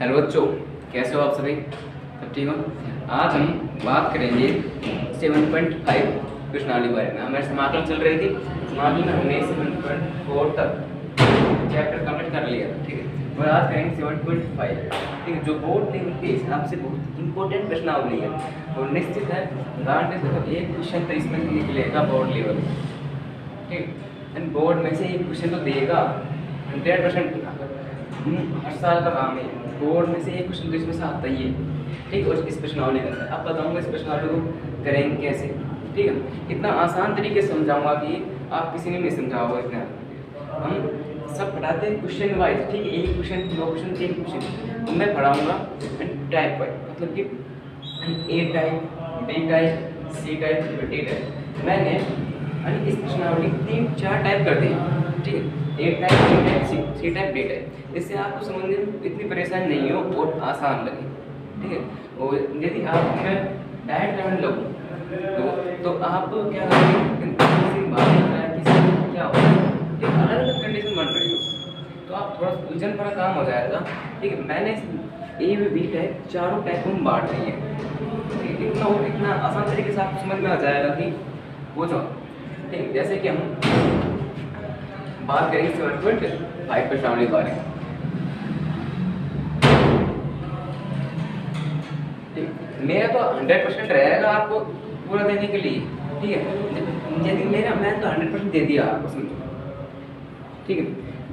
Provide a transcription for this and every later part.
Hello बच्चों, कैसे हो आप सभी? सब ठीक हो? आज हम बात करेंगे 7.5 प्रश्नावली के बारे में। हमारे समाकलन चल रही थी, समाकलन में हमने 7.4 तक चैप्टर कंप्लीट कर लिया, ठीक है। और आज करेंगे 7.5, ठीक है, जो बोर्ड लेवल के हिसाब से बहुत इंपॉर्टेंट प्रश्नावली है और निश्चित है एक क्वेश्चन तो इसमें निकलेगा बोर्ड लेवल, ठीक। बोर्ड में से एक क्वेश्चन तो देगा 100%, हर साल का काम है। बोर्ड में से एक क्वेश्चन तो इसमें से आता ही है, ठीक। और इस प्रश्नावली का अब बताऊंगा इस प्रश्नावली को करेंगे कैसे, ठीक है। इतना आसान तरीके से समझाऊंगा कि आप किसी ने नहीं समझा होगा इतना। हम सब पढ़ाते हैं क्वेश्चन वाइज, ठीक है। एक क्वेश्चन, दो क्वेश्चन, तीन क्वेश्चन, तो मैं पढ़ाऊंगा टाइप वाइज, मतलब कि A type, B type, C type, D type. मैंने इस प्रश्नावली 3-4 टाइप कर दिए, ठीक है। A type, B type, C type, D type. इससे आपको समझने में इतनी परेशानी नहीं हो और आसान लगे, ठीक है। और यदि आप मैं डायरेक्ट करने लगूँ तो आप क्या करेंगे, क्या होगा, अलग अलग कंडीशन बन रही हो तो आप थोड़ा उलझन भरा काम हो जाएगा, ठीक है। मैंने ए व बी टाइप चारों टाइप को बांट रही है, इतना आसान तरीके से आपको समझ में आ जाएगा कि वो जो, ठीक। जैसे कि हम बात करेंगे 7.5 प्रश्नावली के बारे में, ठीक। मेरा तो 100% रहेगा आपको पूरा देने के लिए, ठीक है। यदि मैं तो 100% दे दिया आपको, समझो, ठीक है।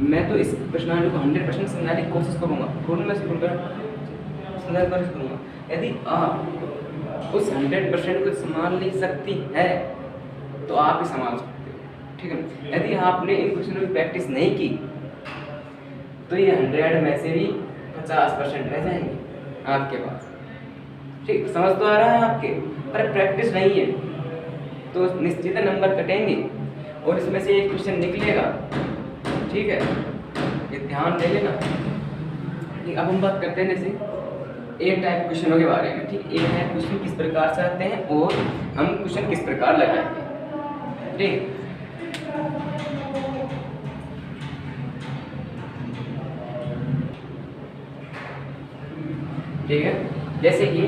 मैं तो इस प्रश्नावली को 100% समझाने की कोशिश करूँगा, समझाने की कोशिश करूँगा। यदि आप उस 100% को संभाल नहीं सकती है तो आप ही संभाल सकते हो, ठीक है। यदि आपने इन क्वेश्चनों की प्रैक्टिस नहीं की तो ये 100 में से भी 50% रह जाएंगे आपके पास, ठीक। समझ तो आ रहा है आपके, पर प्रैक्टिस नहीं है तो निश्चित नंबर कटेंगे और इसमें से एक क्वेश्चन निकलेगा, ठीक है। ये ध्यान दे लेना। अब हम बात करते हैं जैसे ए टाइप क्वेश्चनों के बारे में, ठीक। ए टाइप क्वेश्चन किस प्रकार से आते हैं और हम क्वेश्चन किस प्रकार लगाएंगे, ठीक। ठीक है, जैसे कि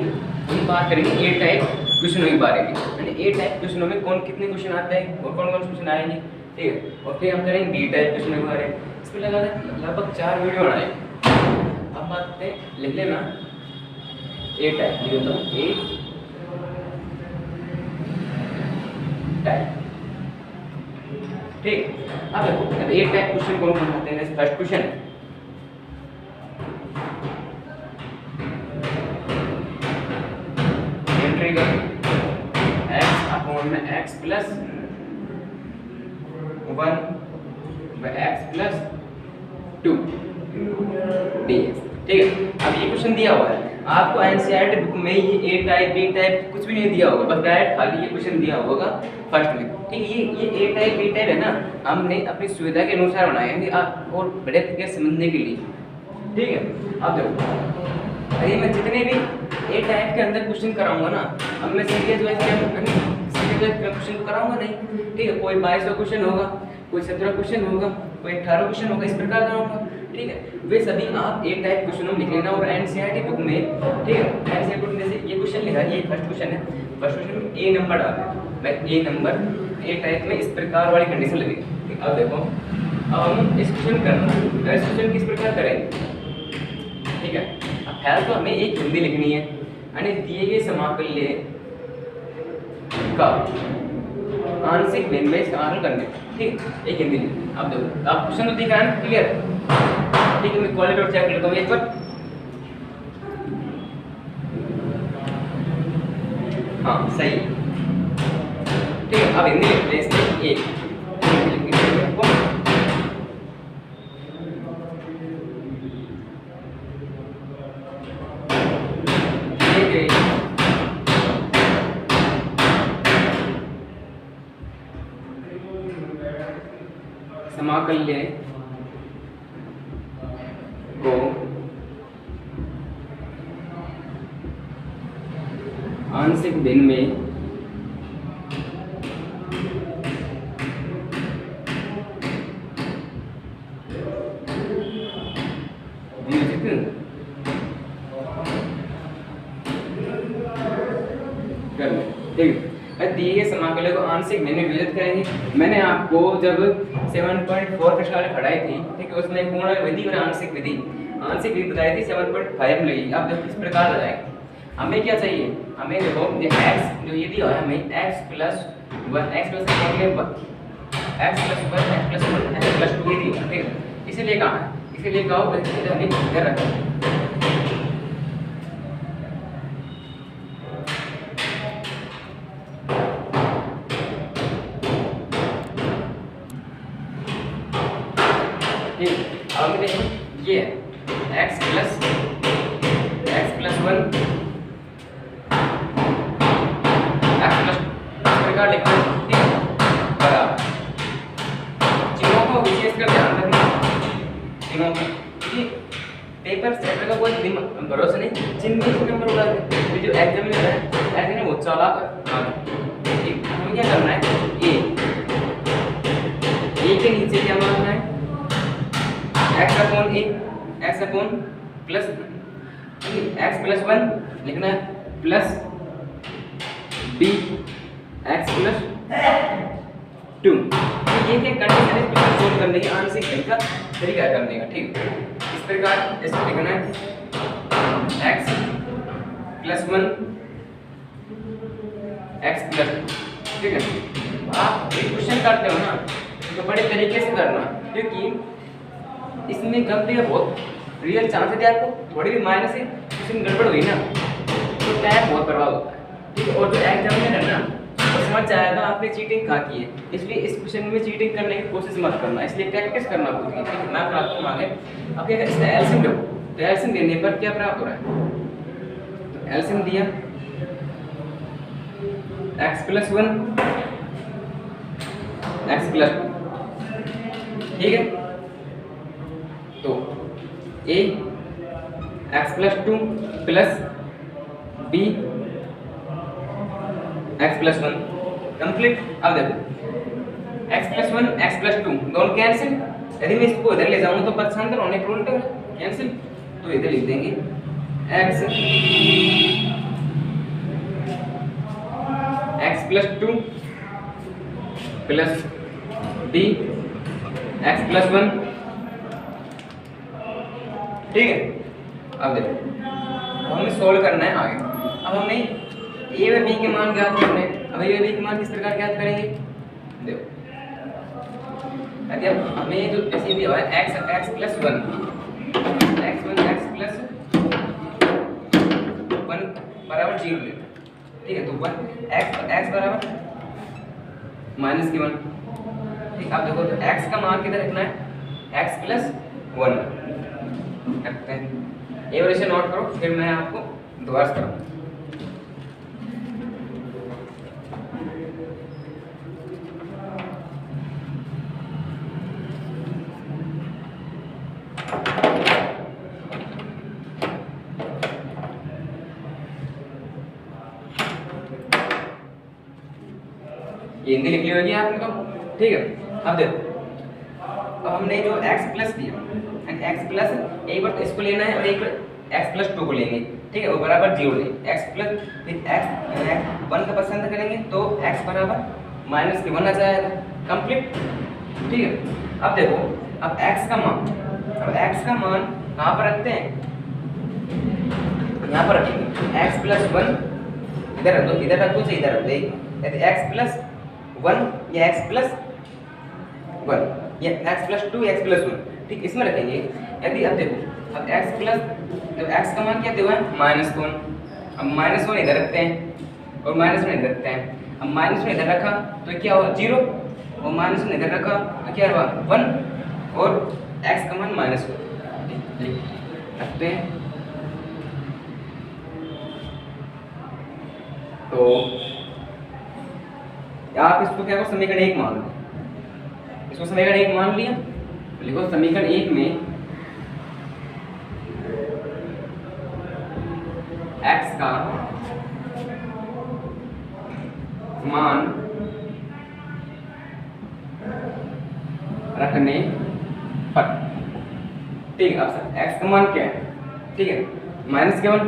हम बात करेंगे ए टाइप क्वेश्चनों के बारे में, ए टाइप क्वेश्चनों में कौन कितने क्वेश्चन आते हैं और कौन कौन क्वेश्चन आएंगे, ठीक है। और फिर हम करेंगे बी टाइप क्वेश्चन के बारे में, इसमें लगभग 4 वीडियो बनाए। अब बात करते हैं, लिख लेना ए टाइप, लिख दो ए टाइप, ठीक। अब देखो ए टाइप क्वेश्चन कौन कौन आते हैं। First question x plus 1 x plus 2 dx, ठीक है। अब ये क्वेश्चन दिया हुआ है आपको एनसीईआरटी बुक में, ये ए टाइप बी टाइप कुछ भी नहीं दिया होगा, बस डायरेक्ट खाली ये क्वेश्चन दिया होगा फर्स्ट में, ठीक। ये ए टाइप बी टाइप है ना, हमने अपनी सुविधा के अनुसार बनाया है आप और बड़े तरीके से समझने के लिए, ठीक है। अब देखो अरे मैं जितने भी ए टाइप के अंदर क्वेश्चन कराऊंगा ना, अब मैं सीरीज वाइज क्वेश्चन तो कराऊंगा नहीं, ठीक है। कोई 22 क्वेश्चन होगा, कोई 17 क्वेश्चन होगा, कोई 18 क्वेश्चन होगा, इस प्रकार कराऊंगा, ठीक है। वे सभी आप ए टाइप क्वेश्चनों में लिख लेना और एनसीईआरटी बुक में, ठीक है। एनसीईआरटी बुक में से ये क्वेश्चन लिखा है, ये फर्स्ट क्वेश्चन है, फर्स्ट क्वेश्चन में ए नंबर डाल दें, मैं ए नंबर ए टाइप में इस प्रकार वाली कंडीशन लगेगी। अब देखो अब हम इस क्वेश्चन करना, इस क्वेश्चन किस प्रकार करेंगे, ठीक है। अब पहले तो हमें एक हिंदी लिखनी है, यानी दिए गए समाकल्य का आंशिक भिन्न समाकलन करने, ठीक। एक हिंदी में अब देखो आप क्वेश्चन तो दिखा है क्लियर, ठीक है। मैं क्वालिटी और चेक करता हूँ एक बार, हाँ सही, ठीक है। अब हिंदी लिखते हैं इसमें एक, समाकल्य को आंशिक भिन्न में दिए गए समाकलन को आंशिक में विभाजित करेंगे। मैंने आपको जब 7.4 प्रश्नावली पढ़ाई थी, ठीक है, उसमें पूर्ण विधि और आंशिक विधि बताई थी 7.5 में लगी। अब देखो किस प्रकार लगाएंगे। हमें क्या चाहिए, हमें देखो x जो ये दिया है हमें x प्लस 1 x प्लस 1 ये दिया, ठीक है। इसीलिए कहा है, इसीलिए कहो हमने इधर रखा। अब देखो ये x प्लस 1 x प्लस प्रकार लिखना है बराबर। चिन्हों को विशेषकर ध्यान रखना, चिन्हों का पेपर सेटर का कोई भरोसा नहीं, चिन्ह के नंबर उड़ा दे। जो एग्जामिनर है वो चालाक है। ठीक, हमें क्या करना है, ए के नीचे क्या मानना है, x upon a, x upon plus x plus 1 लिखना है प्लस b x प्लस 2। ये क्या कंडीशन है, इसको सोल्व करने की आंशिक का तरीका करने का, ठीक। इस प्रकार इसको लिखना है x प्लस 1 x प्लस, ठीक है। आप एक क्वेश्चन करते हो ना तो बड़े तरीके से करना, क्योंकि इसमें गलती का बहुत रियल चांस है आपको थोड़ी भी माइनस है इसमें गड़बड़ हुई ना तो टाइम बहुत बर्बाद होता है, ठीक है। और जो एग्जामिनर है ना वो समझ जाएगा आपने चीटिंग कहाँ की है, इसलिए इस क्वेश्चन में चीटिंग करने की कोशिश मत करना, इसलिए प्रैक्टिस करना खुद की, ठीक है। मैं आपको हूँ आगे। अब क्या इसका एलसीएम लो, तो एलसीएम देने पर क्या प्राप्त हो रहा है, तो एलसीएम दिया x प्लस 1 x प्लस 2, ठीक है। तो a x plus 2 plus b x plus 1 complete. अब देखो x प्लस 1 x प्लस 2 दोनों कैंसिल, यदि मैं इसको इधर ले जाऊंगा तो पक्षांतर होने पर उल्टा कैंसिल, तो इधर लिख देंगे x plus 2 plus b x plus 1, ठीक है। अब देखो हमें सोल्व करना है आगे। अब हमें a व b के मान ज्ञात करने हैं। अब a व b के मान किस प्रकार ज्ञात करेंगे, देखो अब हमें जो जैसे दिया हुआ है x प्लस 1 x प्लस 1 बराबर 0 लेना, ठीक है। तो 1 x बराबर माइनस की 1, ठीक। अब देखो तो x का मान किधर रखना है, x प्लस 1 रखते हैं। ये वैसे नोट करो, फिर मैं आपको दोबारा से कराऊंगा। ये हिंदी लिख ली होगी आपने तो, ठीक है। अब देखो अब हमने जो x प्लस दिया x प्लस एक बार तो इसको लेना है और एक बार x प्लस 2 को लेंगे, ठीक है, वो बराबर 0 लेंगे। x प्लस फिर x 1 का पसंद करेंगे तो x बराबर माइनस की 1 आ जाएगा, कंप्लीट, ठीक है। अब देखो अब x का मान कहाँ पर रखते हैं, यहाँ पर रखेंगे x प्लस 1 इधर रख दो चाहे इधर रख दो, यदि x प्लस 1 या x प्लस 1 या x प्लस 2 x प्लस 1, ठीक, इसमें रखेंगे। यदि अब देखो अब x प्लस तो x का मान क्या दिया है -1, अब -1 इधर रखते हैं और -1 इधर रखते हैं। अब -1 इधर रखा तो क्या हुआ 0 और -1 इधर रखा तो क्या हुआ 1 और x का मान -1 रखते हैं। तो आप इसको क्या करो समीकरण 1 मान लो, इसको समीकरण 1 मान लिया, लिखो समीकरण 1 में x का मान रखने पर, ठीक है। अब x का मान क्या है, ठीक है, -1,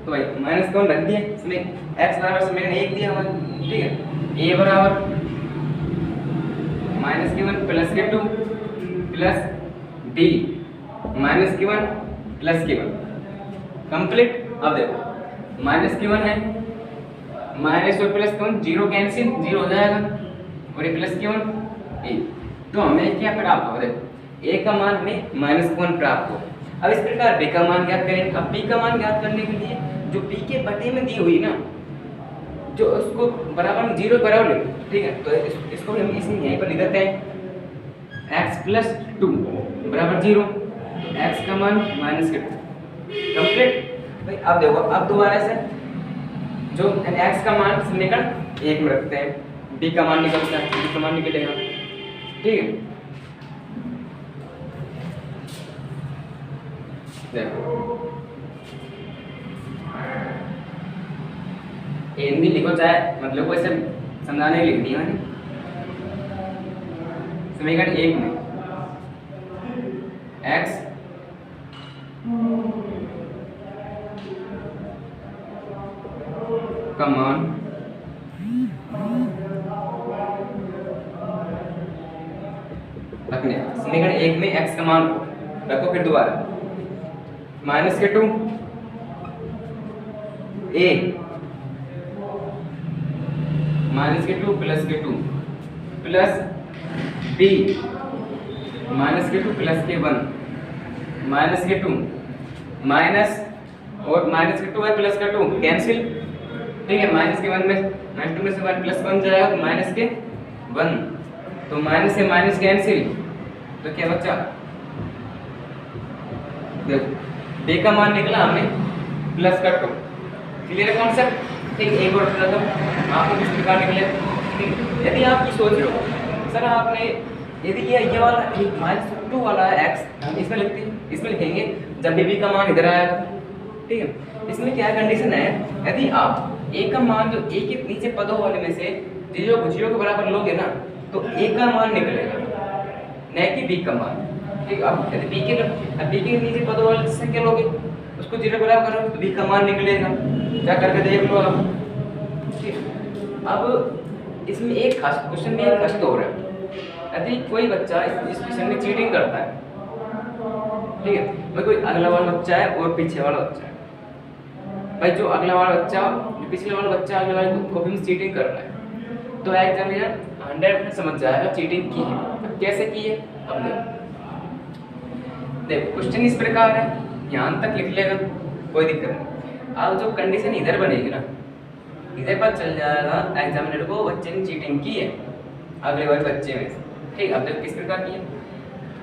तो भाई -1 रख दिया, इसमें x बराबर समीकरण 1 दिया हुआ है, ठीक है। ए बराबर माइनस के 1 प्लस के 2 प्लस बी माइनस के 1 प्लस के 1 कंप्लीट। अब देखो माइनस के 1 है, माइनस और प्लस के 1 जीरो कैंसिल, जीरो हो जाएगा और ये प्लस के 1 ए। तो हमें क्या प्राप्त हो, देखो ए का मान हमें माइनस के 1 प्राप्त हो। अब इस प्रकार बी का मान ज्ञात करेंगे। अब बी का मान ज्ञात करने के लिए जो बी के बटे में दी हुई ना, जो उसको बराबर जीरो बराबर ले, ठीक है, तो इसको हम इसमें यहीं पर लिख देते हैं x प्लस 2 बराबर 0, तो x का मान माइनस के 2 कंप्लीट भाई। अब देखो अब दोबारा से जो x का मान समीकरण 1 में रखते हैं, b का मान निकलता है, b का मान निकलेगा, ठीक है। देखो हिंदी लिखो चाहे मतलब को ऐसे समझाने लिख दिया मैंने। समीकरण 1 में x का मान रखने, समीकरण 1 में x का मान रखो, फिर दोबारा माइनस के 2 a माइनस के 2 प्लस के 2 प्लस b माइनस के 2 प्लस के 1 माइनस के 2 माइनस और माइनस के 2 है प्लस का 2 कैंसिल, ठीक है। माइनस के 1 में माइनस 2 में से 1 प्लस 1 जाएगा तो माइनस के 1, तो माइनस से माइनस कैंसिल, तो क्या बचा, देखो b का मान निकला हमें प्लस का 2। क्लियर कॉन्सेप्ट, ठीक। एक और बता दो आपको किस प्रकार निकले, ठीक। यदि आप ये सोच रहे हो सर आपने यदि ये वाला एक माइनस 2 वाला x हम इसमें लिखते हैं, इसमें लिखेंगे जब b का मान इधर आएगा, ठीक है। इसमें क्या कंडीशन है, यदि आप a का मान जो a के नीचे पदों वाले में से 0 के बराबर लोगे ना, तो a का मान निकलेगा न कि b का मान, ठीक। अब यदि b के नीचे पदों वाले संख्या लोगे उसको 0 बराबर करोगे तो b का मान निकलेगा, क्या करके देख लो आप, ठीक। अब इसमें एक खास क्वेश्चन में एक खास हो रहा है, यदि कोई बच्चा इस क्वेश्चन में चीटिंग करता है, ठीक है भाई, कोई अगला वाला बच्चा है और पीछे वाला बच्चा है, भाई जो अगला वाला बच्चा जो पिछले वाला बच्चा अगले वाले को भी चीटिंग कर रहा है, तो एग्जामिनर 100% समझ जाएगा चीटिंग की है। अब कैसे की है, अब देखो क्वेश्चन इस प्रकार है, यहाँ तक लिख लेगा कोई दिक्कत नहीं। अब जो कंडीशन इधर बनेगी ना, इधर पर चल जाएगा एग्जामिनर को बच्चे ने चीटिंग की है अगले वाले बच्चे में से, ठीक। अब देखो किस प्रकार की है,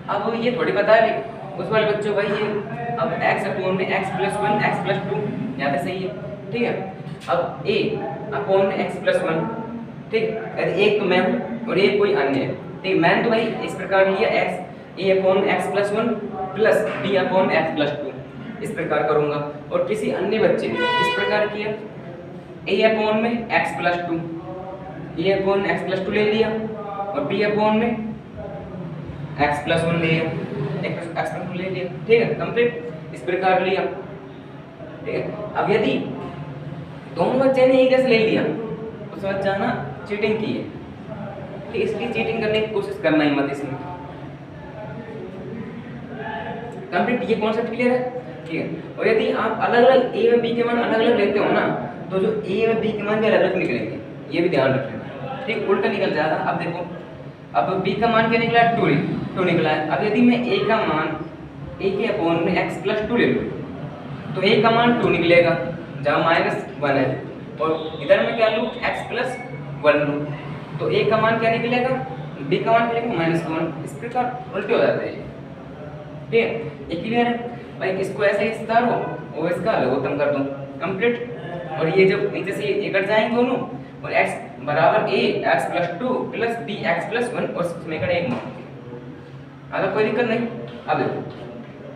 अब ये थोड़ी पता है उस वाले बच्चों भाई ये अब x अपॉन में x प्लस 1 x प्लस 2 यहाँ पे सही है, ठीक है। अब a अपॉन में x प्लस 1, ठीक। यदि एक तो मैं हूँ और एक कोई अन्य है, ठीक। मैंने तो भाई इस प्रकार लिया x a upon x plus 1 plus b upon x plus 2 इस प्रकार करूँगा, और किसी अन्य बच्चे ने इस प्रकार किया a अपॉन में x plus 2 a upon x plus 2 ले लिया और b अपॉन में x प्लस 1 ले लिया, x प्लस 1 ले लिया, ठीक है। कंप्लीट इस प्रकार लिया, ठीक है। अब यदि दोनों बच्चे ने एक जैसे ले लिया तो समझ जाना चीटिंग की है, ठीक। इसलिए चीटिंग करने की कोशिश करना ही मत इसमें, कंप्लीट। ये कॉन्सेप्ट क्लियर है, ठीक है। और यदि आप अलग अलग a और b के मान अलग अलग लेते हो ना, तो जो a और b के मान भी अलग अलग निकलेंगे, ये भी ध्यान रखना, ठीक। उल्टा निकल जाएगा। अब देखो अब b का मान क्या निकला है, 2 निकला है। अब यदि मैं a का मान a के अपॉन में x प्लस 2 ले लूँ तो a का मान 2 निकलेगा जहाँ माइनस 1 है, और इधर मैं क्या लूँ x प्लस 1 लूँ तो a का मान क्या निकलेगा, b का मान निकलेगा माइनस 1। इस प्रकार उल्टे हो जाते हैं, ठीक है। ये क्लियर है भाई, इसको ऐसे ही सुधारो और इसका लघुत्तम कर दो, कंप्लीट। और ये जब नीचे से ये कट जाएंगे दोनों और x बराबर a x plus 2 plus b x plus 1 और समीकरण 1 मान, अगर कोई दिक्कत नहीं। अब देखो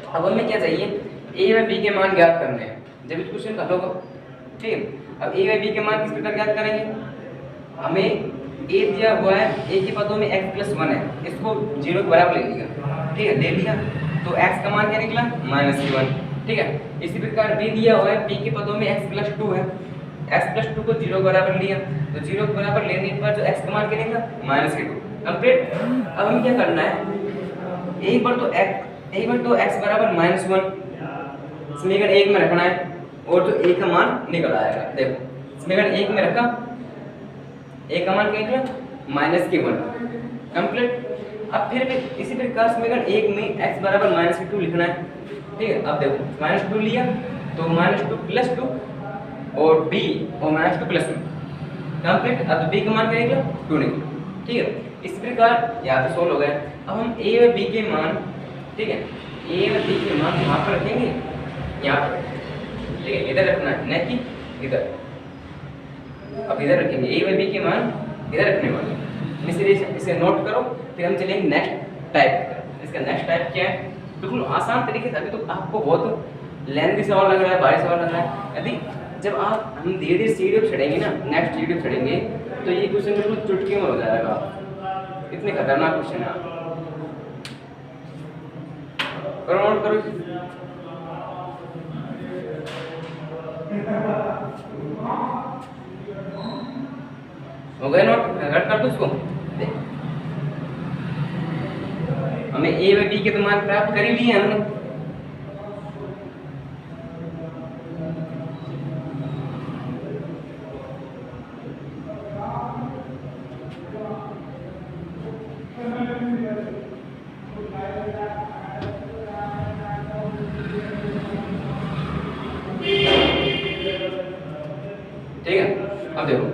अब हमें क्या चाहिए, a व b के मान ज्ञात करने हैं जब इस क्वेश्चन हल होगा, ठीक है। अब a व b के मान किस प्रकार ज्ञात करेंगे, हमें a दिया हुआ है, a के पदों में x प्लस 1 है, इसको 0 के बराबर ले लिया, ठीक है, ले लिया तो x का मान क्या निकला -1, ठीक है। इसी प्रकार b दिया हुआ है, b के पदों में x प्लस 2 है, x प्लस 2 को 0 के बराबर लिया, तो 0 के बराबर लेने के बाद जो x का मान क्या निकला -2 कंप्लीट। अब हमें क्या करना है, एक बार तो x बराबर -1 समीकरण 1 में रखना है और जो a का मान निकल आएगा। देखो समीकरण 1 में रखा, a का मान क्या निकला -1 कंप्लीट। अब फिर भी इसी प्रकार समीकरण 1 में x बराबर -2 लिखना है, ठीक है। अब देखो -2 लिया तो -2 + 2 और b और -2 + 2 कंप्लीट। अब b का मान क्या निकला 2 निकला, ठीक है। इस प्रकार यहाँ पे सोल्व हो गया। अब हम a और b के मान, ठीक है, a और b के मान यहाँ पर रखेंगे, यहाँ पर, ठीक है, इधर रखना है न कि इधर। अब इधर रखेंगे a और b के मान इधर रखने वाले, इसलिए इसे नोट करो। फिर हम चलेंगे नेक्स्ट टाइप। इसका नेक्स्ट टाइप क्या है, बिल्कुल आसान तरीके से। अभी तो आपको बहुत लेंथी सवाल लग रहा है, भारी सवाल लग रहा है। यदि जब हम धीरे धीरे सीढ़ी पे चढ़ेंगे ना, नेक्स्ट सीढ़ी पे चढ़ेंगे, तो ये क्वेश्चन बिल्कुल चुटकी में हो जाएगा। इतने खतरनाक क्वेश्चन है। करो नोट करो। हो गए नोट, नोट कर दो इसको। हमें a व b के तो मान प्राप्त कर ही लिए हमने। ठीक है, अब देखो,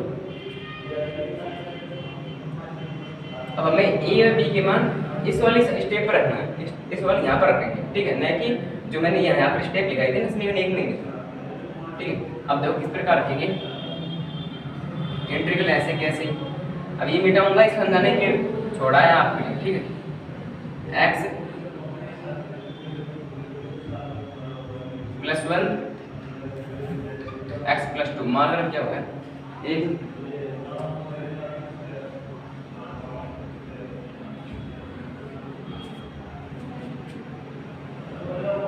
अब हमें a और b के मान इस वाली स्टेप पर रखना है, इस वाली यहाँ पर रखेंगे, ठीक है, न कि जो मैंने यहाँ पर स्टेप लिखाई थी ना, इसमें एक नहीं लिखा, ठीक है। अब देखो किस प्रकार रखेंगे, इंटीग्रल ऐसे कैसे, अब ये मिटाऊंगा, इस समझाने के छोड़ा है आपके लिए, ठीक है। x + 1 x + 2 मान लो क्या होगा, एक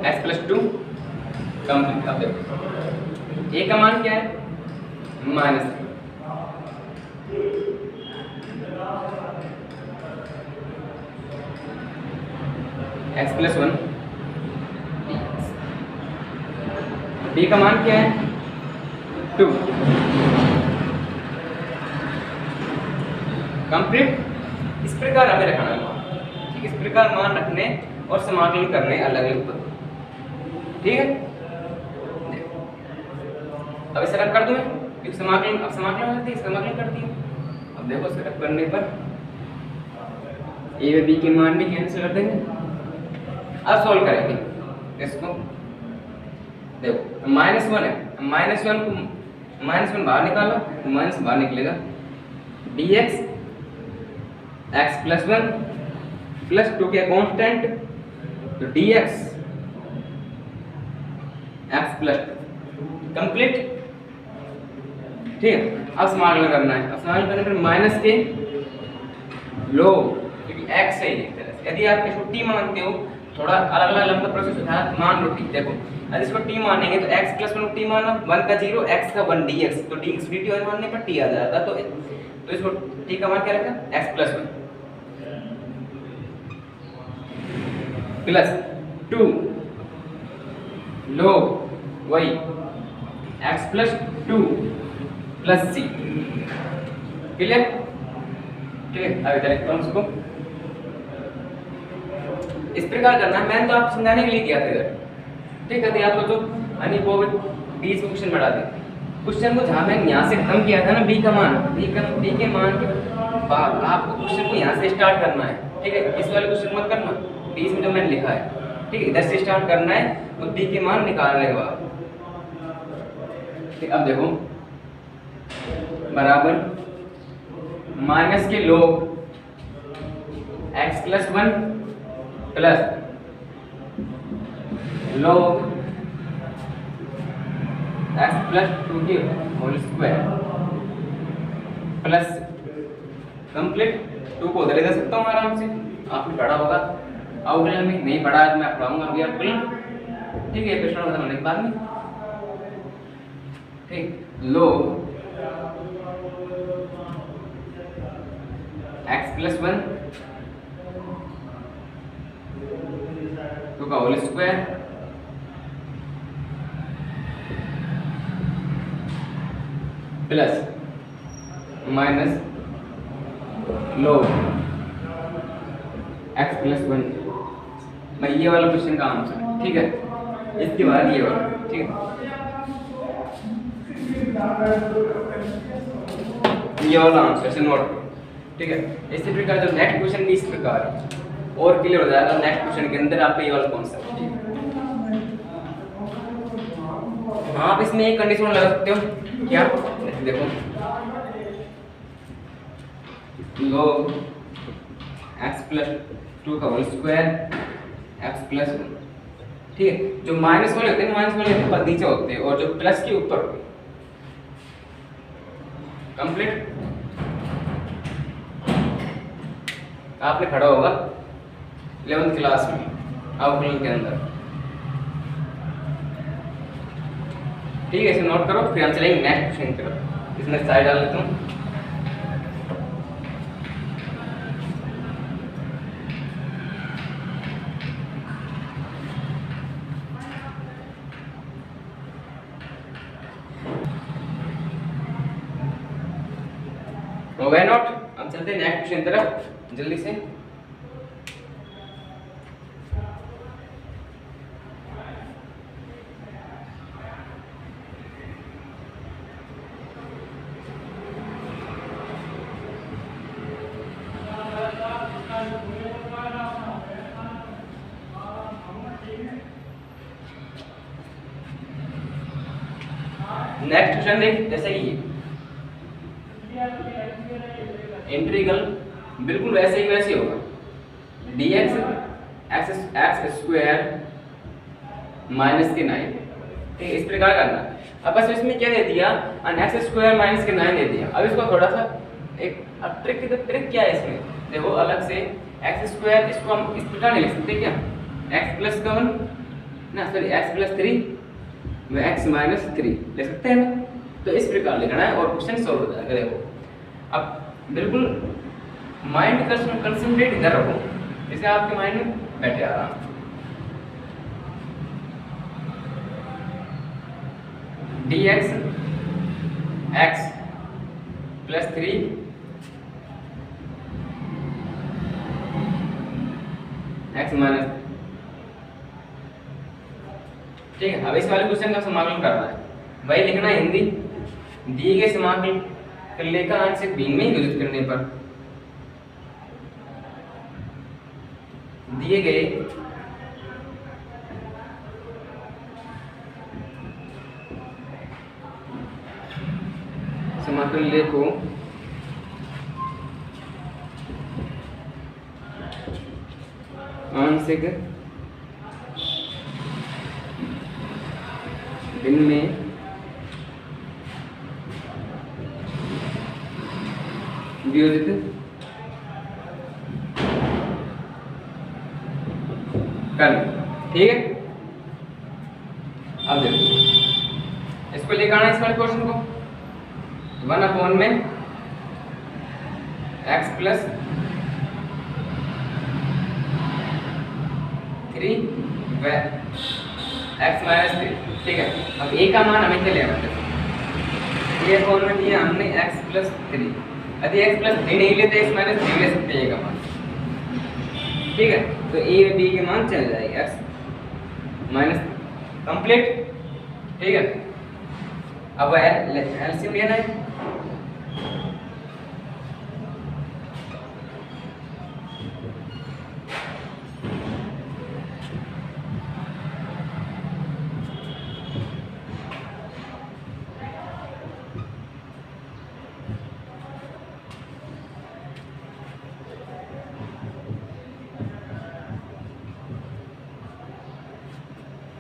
x + 2 कंप्लीट। अब देखो a का मान क्या है -3, x + 1, b का मान क्या है 2 कंप्लीट। इस प्रकार हमें रखना है मान, ठीक, इस प्रकार मान रखने और समाकलन करने अलग अलग, ठीक है। अब इसे रख कर दूं मैं, क्योंकि समाकलन, अब समाकलन करती है, समाकलन करती है। अब देखो इसे रख करने पर a व b के मान भी कैंसिल कर देंगे। अब सॉल्व करेंगे इसको। देखो -1 है, -1 को -1 बाहर निकालो, माइनस बाहर निकलेगा, dx x + 1 + 2 के कांस्टेंट, तो dx x + 2 कंप्लीट, ठीक है। अब समाकलन करना है, अब समाकलन करने पर माइनस के लोग, क्योंकि x है एक तरह से। यदि आप इसको t मानते हो, थोड़ा अलग अलग लंबा प्रोसेस होता है, मान लो t। देखो यदि इसको t मानेंगे तो x + 1 को t माना, 1 का 0, x का 1 dx, तो dx dt और मानने पर t आ जाता। तो इसको t का मान क्या रखा x + 1 + 2 log y x + 2 + c, clear, ठीक है। अब इधर लिखता हूं इसको, इस प्रकार करना है। मैंने तो आप समझाने के लिए किया था इधर, ठीक है। आप सोचो अन्य को 20 क्वेश्चन बढ़ा दे, क्वेश्चन को जहां मैंने यहाँ से खत्म किया था ना, b के मान के बाद आपको क्वेश्चन को यहाँ से स्टार्ट करना है, ठीक है। इस वाले क्वेश्चन मत करना, 20 में जो मैंने लिखा है, ठीक है, इधर से स्टार्ट करना है और b के मान निकालने के बाद, ठीक। अब देखो बराबर माइनस के लोग x + 1 प्लस log x + 2 के होल स्क्वायर प्लस कंप्लीट। 2 को उधर ले सकता हूँ आराम से, आपने पढ़ा होगा आउटलाइन में, नहीं पढ़ा है तो मैं पढ़ाऊंगा अभी आपको, ठीक है। प्रश्न खत्म होने के बाद में ठीक, log x प्लस 1 का whole square plus minus log x plus 1। मैं ये वाला क्वेश्चन का आंसर, ठीक है, इसके बाद ये वाला, ठीक है, ये वाला आंसर से नोट करो, ठीक है। इसी प्रकार जो नेक्स्ट क्वेश्चन भी इस प्रकार और क्लियर हो जाएगा नेक्स्ट क्वेश्चन के अंदर आपका ये वाला कॉन्सेप्ट, ठीक है। आप इसमें एक कंडीशन लगा सकते हो, क्या, देखो log x प्लस 2 का होल स्क्वायर x प्लस 1, ठीक है। जो माइनस वाले होते हैं माइनस वाले ऊपर नीचे होते हैं और जो प्लस के ऊपर होते हैं। कंप्लीट। आपने खड़ा होगा 11th क्लास में आउटलाइन के अंदर, ठीक है, इसे नोट करो, फिर हम चलेंगे नेक्स्ट क्वेश्चन की तरफ। इसमें साइड डाल लेता हूँ। हो गया नोट, हम चलते हैं नेक्स्ट क्वेश्चन तरफ जल्दी से। नेक्स्ट क्वेश्चन देख, जैसे कि इंटीग्रल बिल्कुल वैसे ही होगा, dx x स्क्वायर माइनस के 9, ठीक, इस प्रकार करना। अब बस इसमें क्या दे दिया, x स्क्वायर माइनस के 9 दे दिया। अब इसको थोड़ा सा एक ट्रिक क्या है इसमें, देखो अलग से x स्क्वायर, इसको हम इस प्रकार नहीं लिख सकते क्या, x प्लस 1 ना, सॉरी x प्लस 3 व x माइनस 3 ले सकते हैं ना। तो इस प्रकार लिखना है और क्वेश्चन सॉल्व हो जाएगा। देखो अब बिल्कुल माइंड कंसंट्रेट इधर रखो, इसे आपके माइंड में बैठे आराम। dx x plus 3 x minus, ठीक है। अब इस वाले क्वेश्चन का समाकलन करना है, वही लिखना है हिंदी, दिए गए समाकलन लेकर आंसर भिन्न में विभाजित करने पर दिए गए समाकलन लेखो आंशिक भिन्न में वियोजित करना, ठीक है। अब देखो इसको लेकर आना, इस वाले क्वेश्चन को 1 में x प्लस 3 व x माइनस 3, ठीक है। अब a का मान हमें क्या लेना है, ये फॉर्मेट दिया हमने x प्लस 3, यदि x प्लस 3 नहीं लेते x माइनस 3 ले सकते हैं a का मान, ठीक है। तो a और b के मान चल जाएगा x माइनस, कंप्लीट, ठीक है। अब एलसीएम लेना है,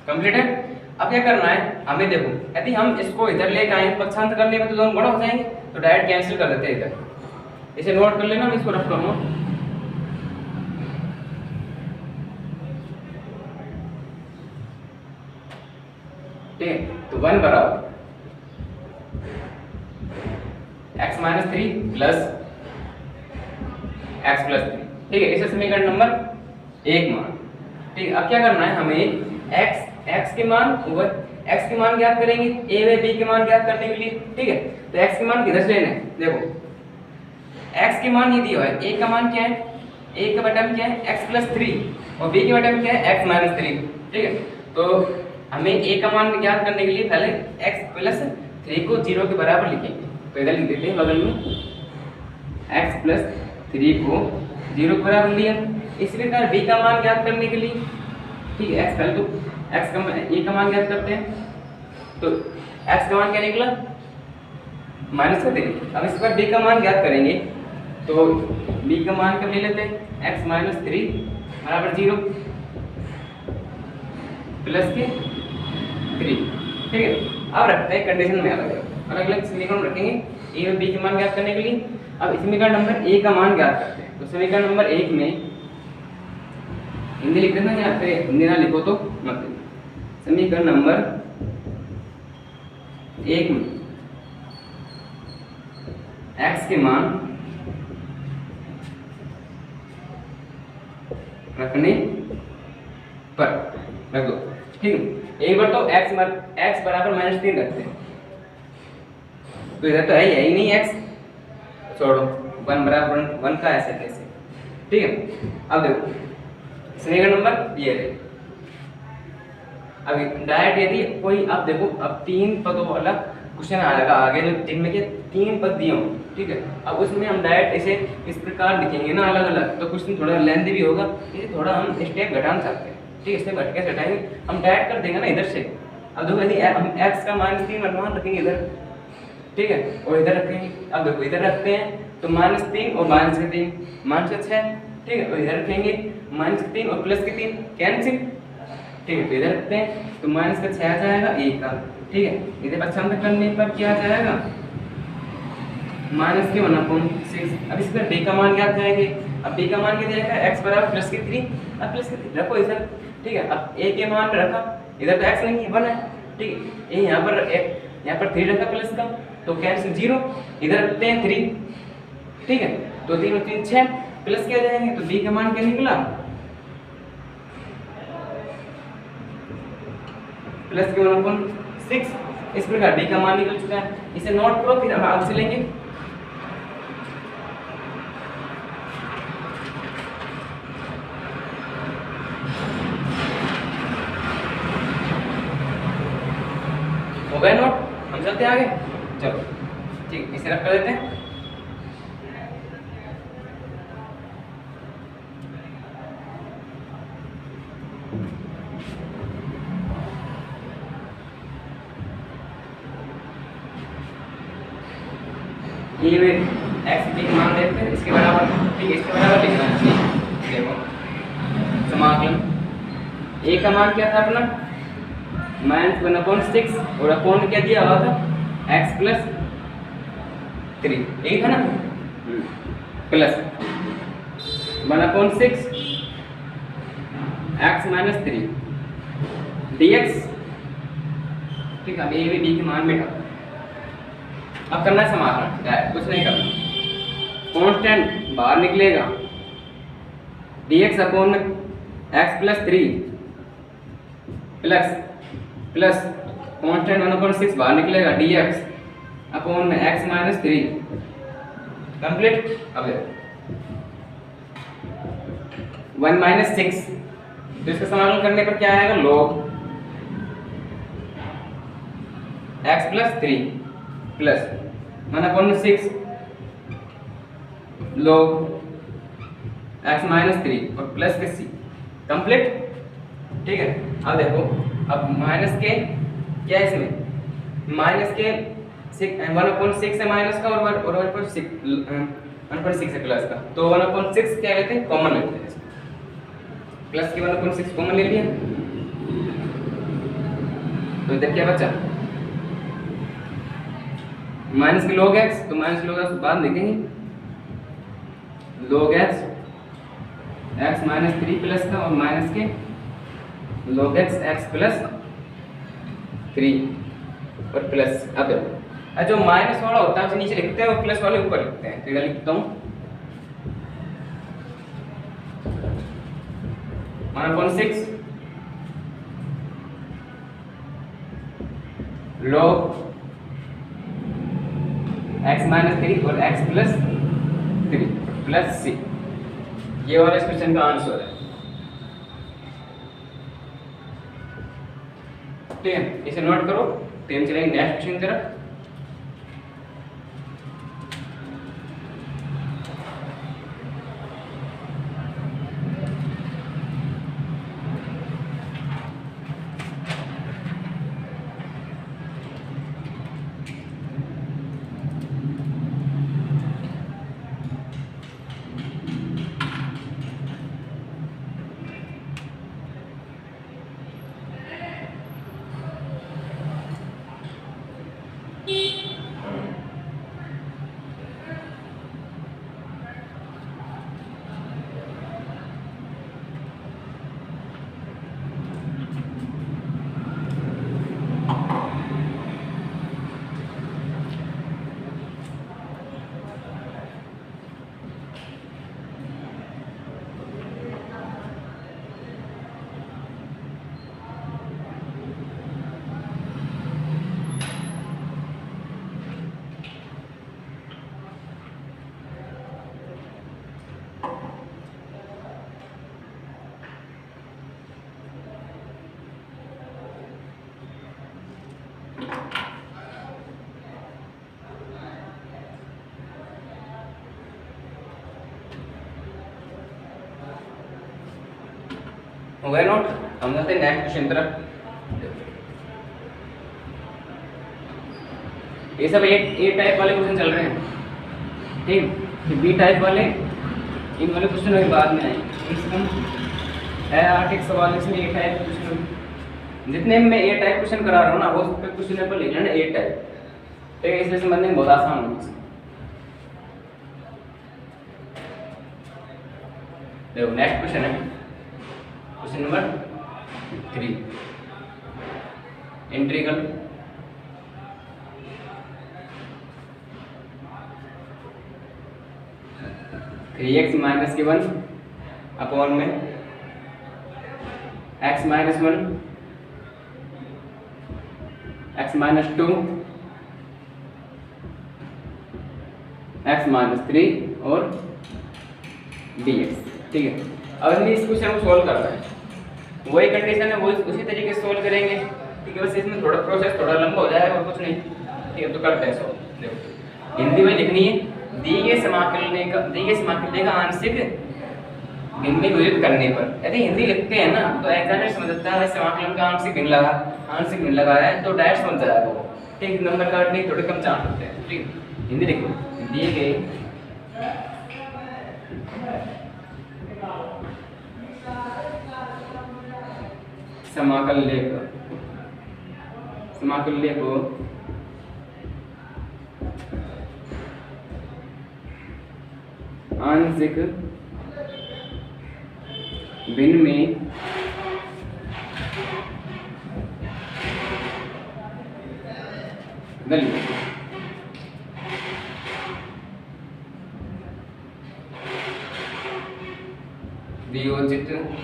कंप्लीट है। अब क्या करना है हमें, देखो यदि हम इसको इधर लेके आए पक्षांतर करने में तो दोनों गुणा हो जाएंगे, तो डायरेक्ट कैंसिल कर देते हैं इधर। इसे नोट कर लेना, मैं इसको रफ करूंगा, ठीक है। तो 1 बराबर x minus 3 plus x plus 3। ठीक है, इसे समीकरण नंबर 1 मान। ठीक है, अब क्या करना है हमें, एक्स के मान ज्ञात करेंगे ए व बी के मान ज्ञात करने के लिए। ठीक है, तो एक्स के मान किधर से लेना है, देखो एक्स के मान ये दिया है, ए का मान क्या है, ए का बटा में क्या है एक्स प्लस 3 और बी के बटा में क्या है एक्स माइनस 3। ठीक है, तो हमें ए का मान ज्ञात करने के लिए पहले एक्स प्लस 3 को 0 के बराबर लिखेंगे। तो इधर लिख देते हैं बगल में एक्स प्लस 3 को 0 के बराबर लिया। इसी प्रकार बी का मान ज्ञात करने के लिए, ठीक है, एक्स पहले तो एक्स का ए का मान ज्ञात करते हैं, तो एक्स का मान क्या निकला माइनस कर देंगे। अब इस पर बी का मान ज्ञात करेंगे, तो बी का मान कब ले लेते हैं एक्स माइनस 3 बराबर 0 प्लस के 3। ठीक है, अब रखते हैं कंडीशन में अलग अलग समीकरण रखेंगे ए और बी के मान ज्ञात करने के लिए। अब समीकरण नंबर ए का मान ज्ञात करते हैं। तो समीकरण नंबर 1 में हिंदी लिख देना, यहाँ पे हिंदी ना लिखो तो मत लिखो। समीकरण नंबर 1 में एक्स के मान रखने पर रख दो। ठीक है, एक बार तो एक्स बराबर माइनस 3 रखते हैं, तो इधर तो है ही नहीं एक्स, छोड़ो 1 बराबर 1 का ऐसे कैसे। ठीक है, अब देखो समीकरण नंबर ये है। अब डायरेक्ट यदि कोई, अब देखो अब 3 पदों वाला क्वेश्चन आएगा आगे जिनमें के 3 पद दिए हों। ठीक है, अब उसमें हम डायरेक्ट इसे इस प्रकार लिखेंगे ना अलग अलग, तो क्वेश्चन थोड़ा लेंथी भी होगा, इसे थोड़ा हम स्टेप घटाना चाहते हैं। ठीक है, स्टेप घट के घटाएंगे, हम डायरेक्ट कर देंगे ना इधर से। अब देखो यदि हम एक्स का -3 मान रखेंगे इधर, ठीक है, और इधर रखेंगे, अब देखो इधर रखते हैं तो -3 और -3 -6। ठीक है, और इधर रखेंगे -3 और +3 कैंसिल। ठीक है, तो इधर रखते हैं तो -6 आ जाएगा 1 का। ठीक है, इधर पक्षांतर करने पर क्या आ जाएगा -1/6। अब इस पर बी का मान ज्ञात करेंगे। अब बी का मान क्या दिया है x बराबर +3। अब +3 रखो इधर। ठीक है, अब a के मान पे रखा, इधर तो x नहीं है 1 है। ठीक है, ये यहाँ पर 3 रखा प्लस का, तो कैंसिल 0, इधर रखते हैं 3। ठीक है, तो 3 और 3 6 प्लस क्या जाएंगे, तो b का मान क्या निकला +1/6। इस प्रकार b का मान निकल चुका है। इसे नोट करो, फिर हम आगे चलेंगे। हो गया नोट, हम चलते हैं आगे। चलो ठीक, इसे रख कर देते हैं। ये एक्स बी मान देते हैं, इसके बराबर। ठीक है, इसके बराबर लिखना है। देखो समाकलन ए का मान क्या था अपना -1/6 और अपॉन क्या दिया हुआ था x + 3, यही था ना, प्लस 1/6 x - 3 dx। ठीक है, अब ए बी के मान बेटा अब करना है समाकलन, कुछ नहीं करना, कांस्टेंट बाहर निकलेगा dx upon x + 3 plus constant 1/6 बाहर निकलेगा dx अपॉन x - 3 कंप्लीट। अब 1 - 6, तो इसका समाकलन करने पर क्या आएगा log x + 3 plus 1/6 log x - 3 और प्लस के c कंप्लीट। ठीक है, अब देखो, अब माइनस के क्या है इसमें माइनस के 1/6 है माइनस का, और 1/6 है प्लस का, तो 1/6 क्या लेते हैं कॉमन लेते हैं, प्लस के 1/6 कॉमन ले लिया, तो इधर क्या बचा माइनस के log x, तो माइनस log x बाद देखेंगे, log x -3 प्लस का और माइनस के log x + 3 और प्लस। अब और जो माइनस वाला होता है उसे नीचे लिखते हैं और प्लस वाले ऊपर लिखते हैं। तो इधर लिखता हूँ 1/6 log x - 3 और x + 3 + c। ये वाला इस क्वेश्चन का आंसर है। ठीक है, इसे नोट करो। तो हम चलेंगे नेक्स्ट क्वेश्चन की तरफ। हो गया नोट। हम जाते हैं नेक्स्ट क्वेश्चन तरफ। ये सब ए टाइप वाले क्वेश्चन चल रहे हैं, ठीक। बी टाइप वाले इन वाले क्वेश्चन अभी बाद में आएंगे। कम है 8 सवाल इसमें ए टाइप क्वेश्चन। जितने मैं ए टाइप क्वेश्चन करा रहा हूँ ना वो क्वेश्चन पेपर लिख लेना ए टाइप, ठीक है। इसलिए समझने में बहुत आसान होगा। देखो नेक्स्ट क्वेश्चन है question number 3। Integral x - 1 upon में x - 1 x - 2 x - 3 और dx, ठीक है। अब हमने इस क्वेश्चन को सॉल्व करना है। वही कंडीशन है, वो उसी तरीके से सॉल्व करेंगे, ठीक है। बस इसमें थोड़ा प्रोसेस थोड़ा लंबा हो जाएगा और कुछ नहीं, ठीक है। तो करते हैं सॉल्व। देखो हिंदी में लिखनी है दी गए समाकलने का आंशिक भिन्न विभजित करने पर। यदि हिंदी लिखते हैं ना तो एग्जामिनर समझता है समाकलन का आंशिक भिन्न लगा है तो डैश बन जाएगा वो, ठीक। नंबर काटने के थोड़े कम चांस होते हैं, ठीक। हिंदी लिखो दिए गए समाकल्य को आंशिक भिन्न में वियोजित करने,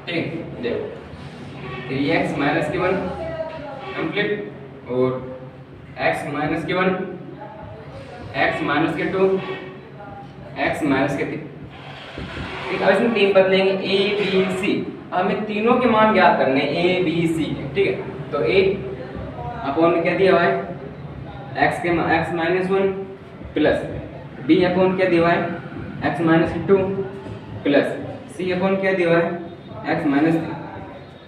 ठीक। देखो 3x - 1 कंप्लीट और x - 1 x - 2 x - 3, ठीक। अब इसमें तीन बदलेंगे a b c। हमें तीनों के मान ज्ञात करने a b c, ठीक है। तो a अपॉन में क्या दिया हुआ है x - 1 प्लस b अपॉन क्या दिया हुआ है x - 2 प्लस c अपॉन क्या दिया हुआ है x - 3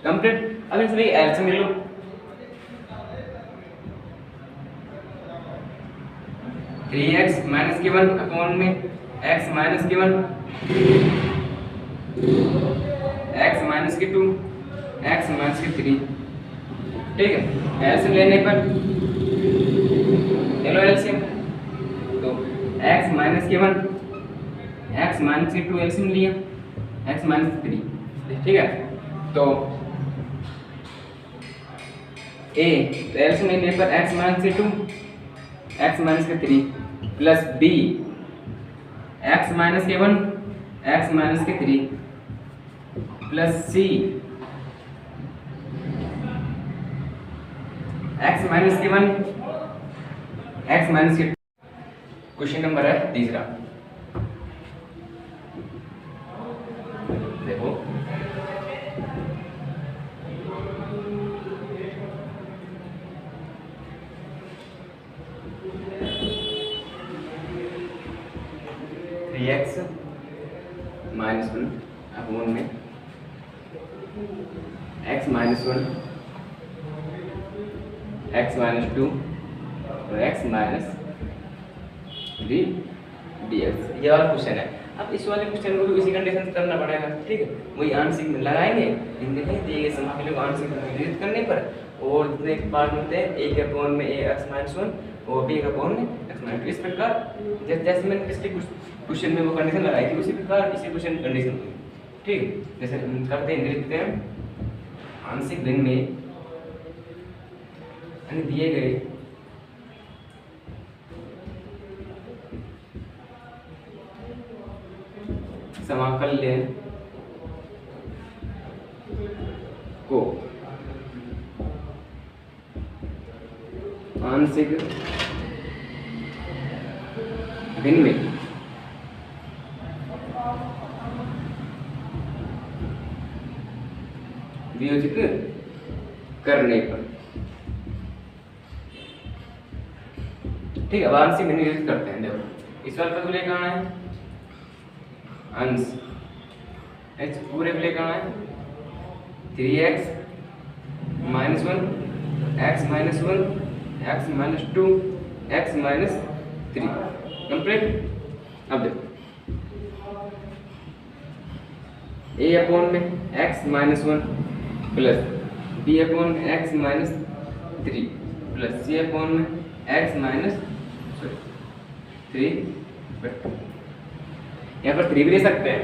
कंप्लीट। अब इसमें एलसीएम ले लो। x - 1 अपॉन में x - 1 x - 2 x - 3, ठीक है। एलसीएम लेने पर ले लो एलसीएम। तो x - 1 x - 2 एलसीएम लिया एक्स माइनस 3, ठीक है। तो ए तो एल्सियम लेने पर एक्स माइनस के 2 एक्स माइनस के 3 प्लस बी एक्स माइनस के 1 एक्स माइनस के 3 प्लस सी एक्स माइनस के 1 एक्स माइनस के। क्वेश्चन नंबर है तीसरा, देखो थ्री एक्स माइनस 1 अपॉन में एक्स माइनस 1 एक्स माइनस 2 और एक्स माइनस 3 dx, ये वाला क्वेश्चन है। अब इस वाले क्वेश्चन को भी इसी कंडीशन से करना पड़ेगा, ठीक है। वही आंशिक में लगाएंगे, इन दिए गए समाकल को आंशिक में विभाजित करने पर और दूसरे पार्ट मिलते हैं ए के अपॉन में ए एक्स माइनस 1 और बी के अपॉन में एक्स माइनस 2। इस प्रकार जैसे मैंने पिछले क्वेश्चन में वो कंडीशन लगाई थी उसी प्रकार इसी क्वेश्चन कंडीशन हुई, ठीक। जैसे हम करते हैं, लिखते हैं आंशिक भिन्न में दिए गए समाकल्य को आंशिक भिन्न में वियोजित करने पर, ठीक है। अब आंशिक भिन्न वियोजित करते हैं। देखो इस वाले पर लेकर आना है अंश h पूरे को लेकर आना है 3x minus 1 x minus 1 x minus 2 x minus 3 complete. अब देखो a अपॉन में x minus 1 plus b upon x minus 3 plus c upon में x माइनस 3, यहाँ पर 3 भी ले सकते हैं,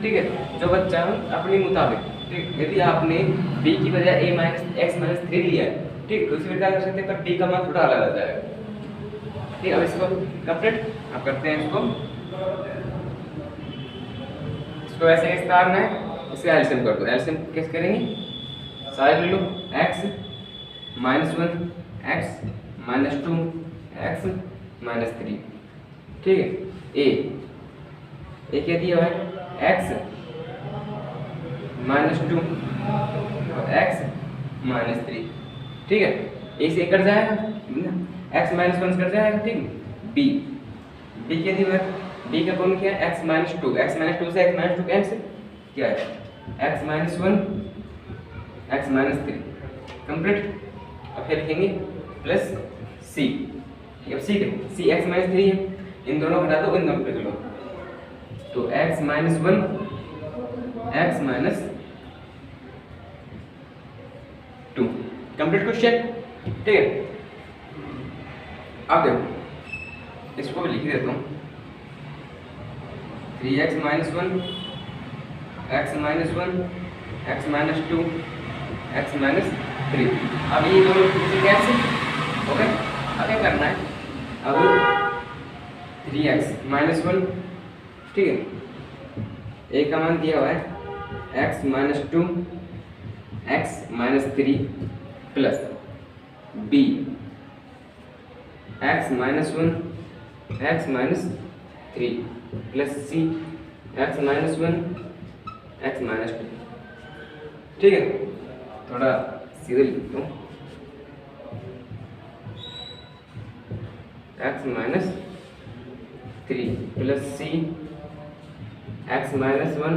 ठीक है, जो बच्चा अपने मुताबिक, ठीक। यदि आपने b की बजाय a माइनस x माइनस 3 लिया है, ठीक, तो उसमें क्या कर सकते हैं, पर b का मान थोड़ा अलग आ जाएगा, ठीक। अब इसको कंप्लीट आप करते हैं, इसको ऐसे कैसे तारना है, इसका एलसीएम कर दो। एलसीएम कैसे करेंगे, साइड ले लो x minus 1 x minus 2 x minus 3, ठीक है। ए क्या दिया है x माइनस 2 और x माइनस 3, ठीक है। ए से कट जाएगा, x माइनस 1 कट जाएगा, ठीक। बी क्या दिया है, बी का कौन क्या है x माइनस 2, x माइनस 2 से x माइनस 2 कैंसिल, क्या है x minus 1 x minus 3 complete. अब क्या लिखेंगे प्लस c, अब c x माइनस 3 है, इन दोनों हटा दो, इन दोनों पे लो, तो x minus 1 x minus 2 complete question, ठीक है। अब देखो इसको भी लिख देता हूँ 3x minus 1 x minus 1 x minus 2 x minus 3। अब ये दोनों कैंसिल हो गए। अब क्या करना है, अब 3x माइनस 1, ठीक है, a का मान दिया हुआ है x minus 2 x minus 3 plus b x minus 1 x minus 3 plus c x minus 1 x minus 2, ठीक है। थोड़ा सीधे लिखता हूँ x minus 3 plus c x minus 1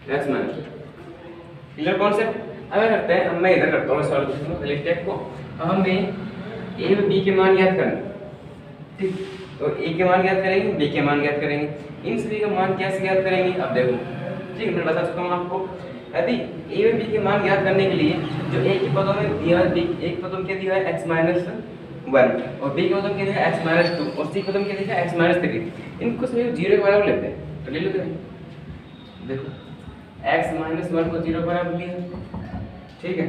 x minus 2, clear concept. अब क्या करते हैं, अब मैं इधर करता हूँ इस वाले स्टेप को। अब हमें a और b के मान याद करना, ठीक। तो a के मान याद करेंगे, b के मान याद करेंगे, इन सभी का मान कैसे याद करेंगे, अब देखो, ठीक है, मैं बता चुका हूँ आपको। यदि a और b के मान याद करने के लिए जो a के पदों में दिया है, एक पदों में क्या दिया है x माइनस 1 और b के पदों में क्या दिया है x माइनस 2 और c के पदों में क्या दिया है x माइनस 3, इनको सभी 0 के बराबर लेते हैं। तो ले लेते हैं देखो x माइनस 1 को 0 बराबर लिया, ठीक है,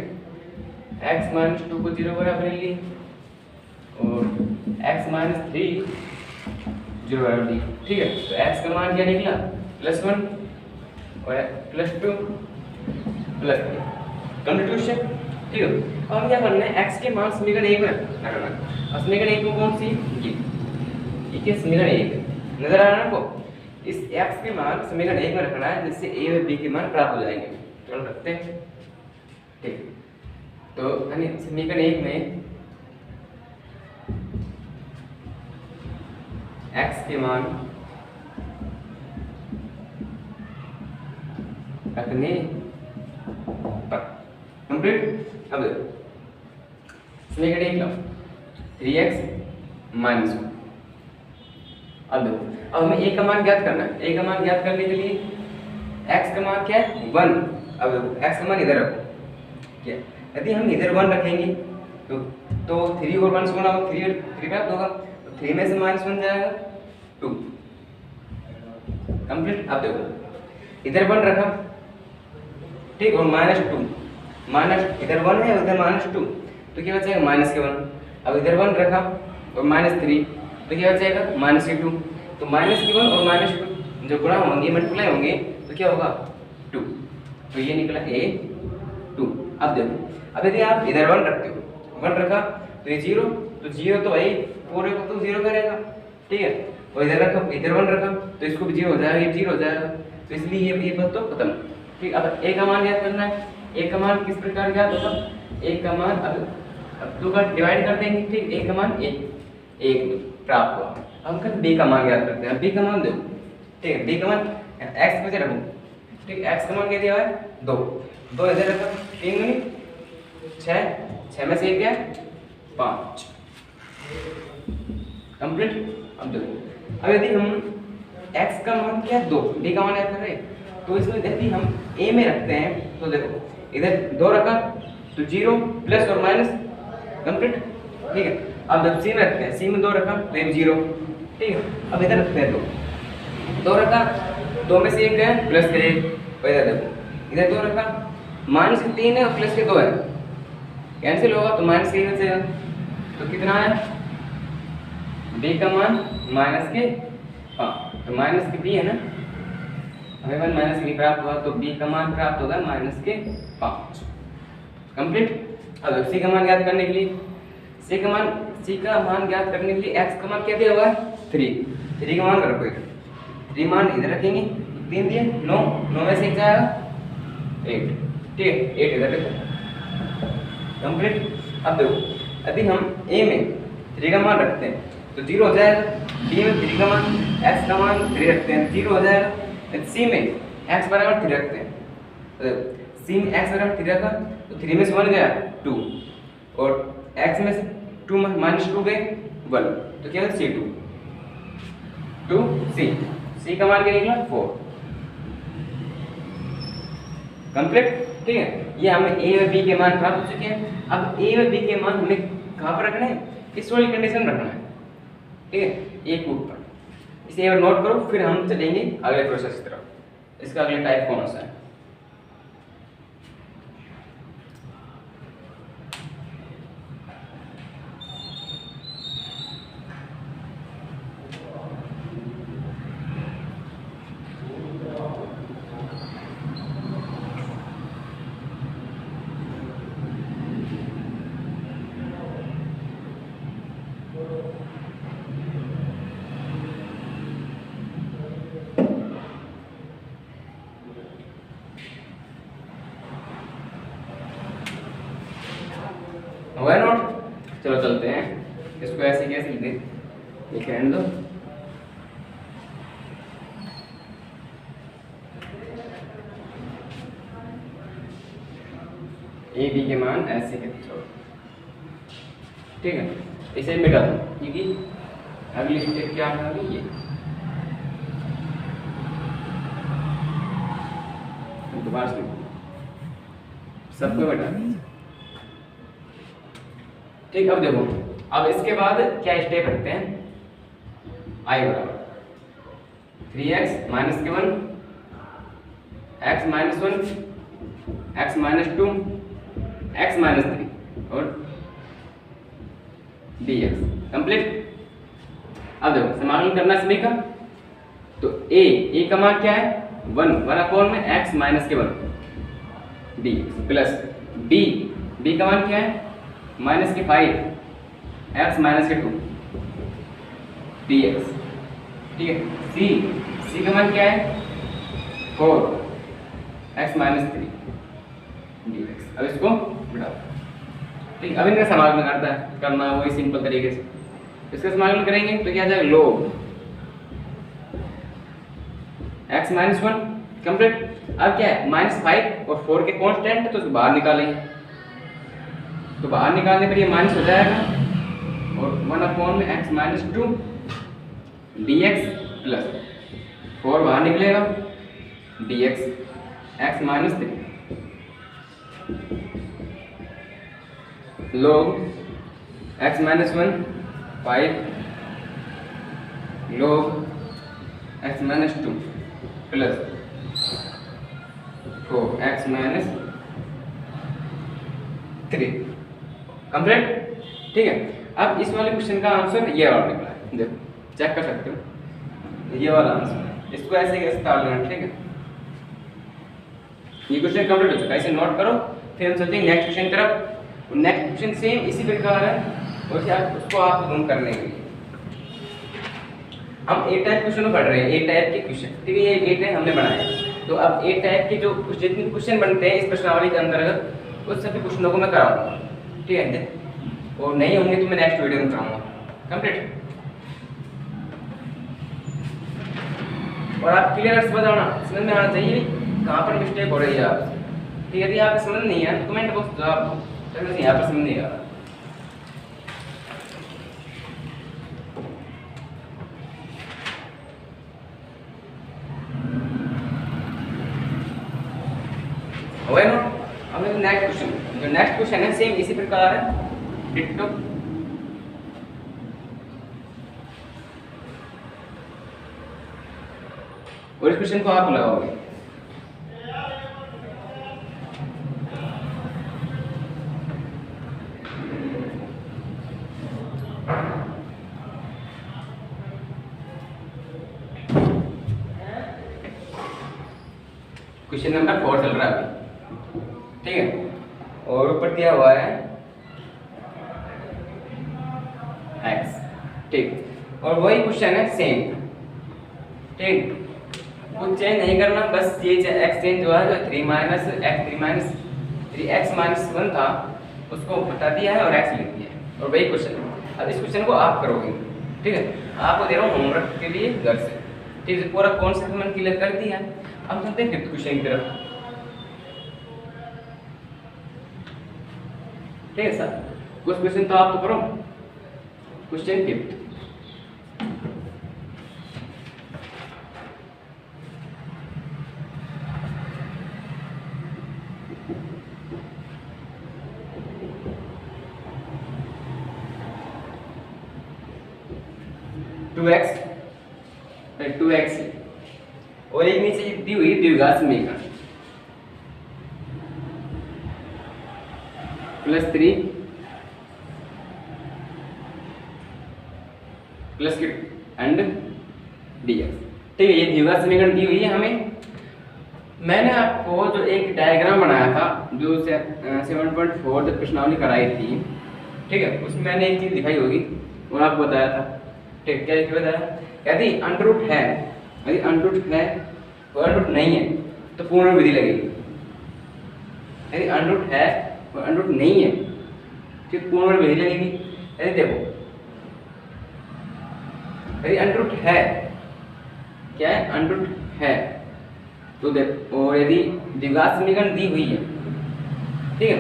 x माइनस 2 को 0 बराबर लिए और x माइनस 3 0 बराबर लिए, ठीक है। तो x का मान क्या निकला +1 और +2 +3 कंप्लीट, ठीक है। अब हम क्या करना है, x के मान समीकरण 1 में रखना है। समीकरण 1 में कौन सी, ये समीकरण 1 नजर आ रहा है आपको, इस x के मान समीकरण 1 में रखना है, जिससे a और b के मान प्राप्त हो जाएंगे। तो रखते हैं, ठीक। तो समीकरण 1 में x के मान रखने पर कंप्लीट। अब देखो समीकरण 1 लो 3x माइनस 1। अब देखो, अब हमें a का मान ज्ञात करना है। a का मान ज्ञात करने के लिए x का मान क्या है 1। अब देखो x का मान इधर रखो, क्या यदि हम इधर 1 रखेंगे तो 3 और 1 से गुणा होगा, 3 प्राप्त होगा, तो 3 में से -1 जाएगा 2 कंप्लीट। अब देखो इधर 1 रखा, ठीक, और -2 माइनस इधर 1 है उधर -2, तो क्या बचेगा -1। अब इधर 1 रखा और -3, तो क्या बचेगा -2। तो -1 और -2 जो गुणा होंगे मल्टीप्लाई होंगे तो क्या होगा 2, तो ये निकला a2। अब देखो, अब यदि आप इधर 1 रखते हो, 1 रखा तो ये 0, तो 0 तो वही पूरे को तो 0 करेगा, ठीक है। और इधर रखा, इधर 1 रखा तो इसको भी 0 हो जाएगा, ये 0 हो जाएगा, तो इसलिए ये बात तो खत्म, ठीक। अब a का मान ज्ञात करना है। a का मान किस प्रकार ज्ञात होगा, a का मान अब 2 का डिवाइड कर देंगे, ठीक। a का मान 1 प्राप्त हुआ। अब हम b का मान ज्ञात करते हैं। b का मान दो, ठीक है, b का मान x पे रखो, ठीक। x का मान क्या दिया है 2 इधर रखो, 3 गुनी 6 में से 1 क्या 5 कंप्लीट। अब देखो, अब यदि हम x का मान क्या 2, b का मान याद कर रहे हैं, तो इसमें यदि हम a में रखते हैं तो देखो इधर 2 रखा तो 0 प्लस और माइनस कंप्लीट, ठीक है। अब जब c में रखते हैं, c में 2 रखा तो ये 0, ठीक है। अब इधर रखते हैं 2 रखा, 2 में से 1 गया प्लस के 1, इधर देखो इधर 2 रखा, -3 है और प्लस के 2 है, कैंसिल होगा तो माइनस के बचेगा, तो कितना है b का मान -5, तो माइनस के b है ना, हमें मान -b प्राप्त हुआ, तो b का मान प्राप्त होगा -5 कंप्लीट। अब c का मान ज्ञात करने के लिए c का मान ज्ञात करने के लिए x का मान क्या दिया हुआ है 3 का मान रखो, 3 मान इधर रखेंगे, 3 दिए 9 में से 1 जाएगा 8, ठीक है, 8 इधर रखो कंप्लीट। अब देखो यदि हम a में 3 का मान रखते हैं तो 0 हो जाएगा, b में 3 का मान x का मान 3 रखते हैं 0 हो जाएगा, c में x बराबर 3 रखते हैं, तो c में x बराबर 3 रखा तो 3 में से 1 गया 2 और x में से 2 -2 गए 1, तो क्या है c का मान क्या निकला 4 कंप्लीट, ठीक है। ये हमें a और b के मान प्राप्त हो चुके हैं। अब a और b के मान हमें कहाँ पर रखना है, इस वाली कंडीशन रखना है, ठीक है, एक ऊपर इसे एक बार नोट करो, फिर हम चलेंगे अगले प्रोसेस की तरफ। इसका अगला टाइप कौन सा है, हुआ है नोट। चलो चलते हैं, इसको ऐसे कैसे लिख रहने दो, ए बी के मान ऐसे के छोड़, ठीक है, इसे मिटा दो क्योंकि अगली स्टेप क्या होगी ये दोबारा से सबको मिटा, ठीक। अब देखो, अब इसके बाद क्या स्टेप रखते हैं, i बराबर 3x - 1 x minus 1, x minus 2, x minus 3 और dx कंप्लीट। अब देखो समाकलन करना सभी का, तो a का मान क्या है 1 अपॉन में x माइनस के 1 dx प्लस b का मान क्या है माइनस के 5 x माइनस के 2 dx, ठीक है। c का मान क्या है 4 x माइनस 3 dx। अब इसको बढ़ाओ, ठीक। अब इनका समाकलन करना वही सिंपल तरीके से इसका समाकलन करेंगे तो क्या आ जाएगा log x माइनस 1 कंप्लीट। अब क्या है -5 और 4 के कांस्टेंट है तो उसको बाहर निकालेंगे, तो बाहर निकालने पर ये माइनस हो जाएगा और 1 अपॉन में x माइनस 2 dx प्लस 4 बाहर निकलेगा dx x minus 3 log x minus 1 5 log x minus 2 plus 4 x minus 3 complete, ठीक है। अब इस वाले क्वेश्चन का आंसर ये वाला निकला है, देखो चेक कर सकते हो ये वाला आंसर, इसको ऐसे कैसे ताल लेना, ठीक है। ये क्वेश्चन कंप्लीट हो चुका है, इसे नोट करो। फिर हम चलते हैं नेक्स्ट क्वेश्चन तरफ। नेक्स्ट क्वेश्चन सेम इसी प्रकार है और शायद उसको आप जूम करने के लिए हम ए टाइप क्वेश्चन पढ़ रहे हैं, ए टाइप के क्वेश्चन, ठीक है। ये ए टाइप हमने बनाया, तो अब ए टाइप के जो जितने क्वेश्चन बनते हैं इस प्रश्नावली के अंतर्गत उस सभी क्वेश्चनों को मैं कराऊंगा, ठीक है। और नहीं होंगे तो मैं नेक्स्ट वीडियो में कराऊंगा कंप्लीट। और आप क्लियर समझ में आना चाहिए कहाँ पर मिस्टेक हो रही है आपसे, ठीक है। यदि आपको समझ नहीं है तो कमेंट बॉक्स जवाब दो, चलो यहाँ पर समझ नहीं आ रहा। अब नेक्स्ट क्वेश्चन, जो नेक्स्ट क्वेश्चन है सेम इसी प्रकार है डिट्टो। और इस क्वेश्चन को आप लगाओगे, क्वेश्चन नंबर 4 चल रहा है अभी, ठीक है। और ऊपर दिया हुआ है x, ठीक। और वही क्वेश्चन है सेम, ठीक। कुछ चेंज नहीं करना, बस ये x चेंज हुआ है, जो 3 x माइनस 1 था उसको बता दिया है और x लिख दिया है, और वही क्वेश्चन। अब इस क्वेश्चन को आप करोगे, ठीक है। आपको दे रहा हूँ होमवर्क के लिए घर से, ठीक है। पूरा कॉन्सेप्ट मैंने क्लियर कर दिया है। अब चलते हैं फिफ्थ क्वेश्चन की तरफ, ठीक है सर। कुछ क्वेश्चन तो आप तो करो। क्वेश्चन फिफ्थ, टू एक्स और एक नीचे दी हुई द्विघात समीकरण +3 प्लस एंड dx, ठीक है। ये द्विघात समीकरण दी हुई है हमें। मैंने आपको जो एक डायग्राम बनाया था जो 7.4 जब प्रश्नावली कराई थी, ठीक है, उसमें मैंने एक चीज दिखाई होगी और आपको बताया था, ठीक। क्या बताया, यदि अंडररूट है, यदि अंडररूट है और अंडररूट नहीं है तो पूर्ण विधि लगेगी। यदि अंडररूट है और अंडररूट नहीं है फिर पूर्ण विधि लगेगी। यदि देखो, यदि अंडररूट है, क्या है, अंडररूट है तो देखो, और यदि द्विघात समीकरण दी हुई है, ठीक है,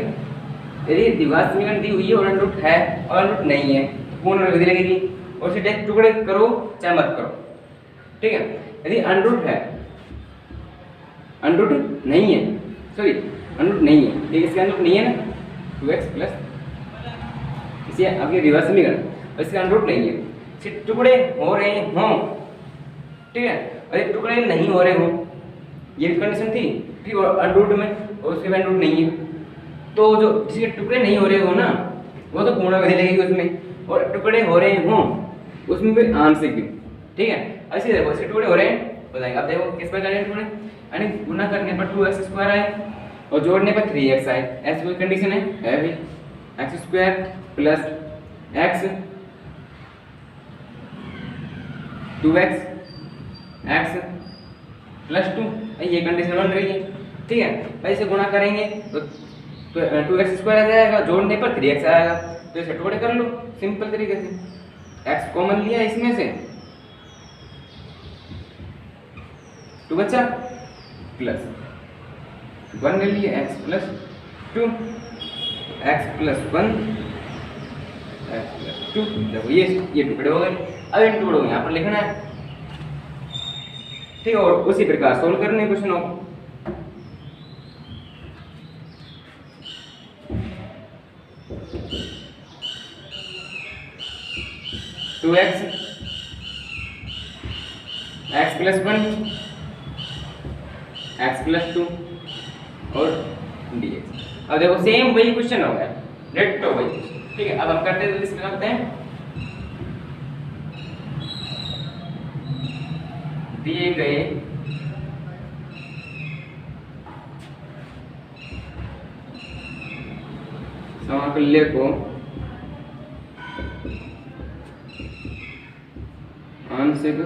यदि द्विघात समीकरण दी हुई है और अंडररूट है और अंडररूट नहीं है तो पूर्ण विधि लगेगी। और फिर टुकड़े करो चाहे मत करो, ठीक है। यदि अंडररूट है, अंडररूट नहीं है, सॉरी अंडररूट नहीं है, ठीक, इसके अंडररूट नहीं है ना, 2x प्लस इसे आपके रिवर्स समीकरण, और इसका अंडररूट नहीं है, सिर्फ टुकड़े हो रहे हों, ठीक है। और टुकड़े नहीं हो रहे हों, ये कंडीशन थी, ठीक है, और अनरूट में और उसके बाद रूट नहीं है, तो जो जिसके टुकड़े नहीं हो रहे हो ना वो तो पूर्ण विधि लगेगी उसमें, और टुकड़े हो रहे हों उसमें भी आंशिक भी। ठीक है, ऐसे देखो इसके टुकड़े हो रहे हैं बताएंगे। अब देखो किस पर करें टुकड़े, यानी गुना करने पर 2x² आए और जोड़ने पर 3x आए, ऐसी कोई कंडीशन है भी। x² plus x 2x x plus 2, ये कंडीशन बन रही है। ठीक है, ऐसे गुणा करेंगे तो 2x² आ जाएगा, जोड़ने पर 3x आएगा, तो इसे टुकड़े कर लो सिंपल तरीके से। x कॉमन लिया इसमें से, 2 बचा प्लस 1 ले लिए, x plus 2 x plus 1 x plus 2। देखो ये टुकड़े हो गए। अब इन टुकड़ों को यहाँ पर लिखना है। ठीक है, और उसी प्रकार सोल्व करने क्वेश्चनों को। Two x plus 1 x plus 2 और dx। अब देखो सेम वही क्वेश्चन हो गया, डेट तो वही। ठीक है, अब हम करते हैं, इसमें करते हैं दिए गए समाकल्य को आंशिक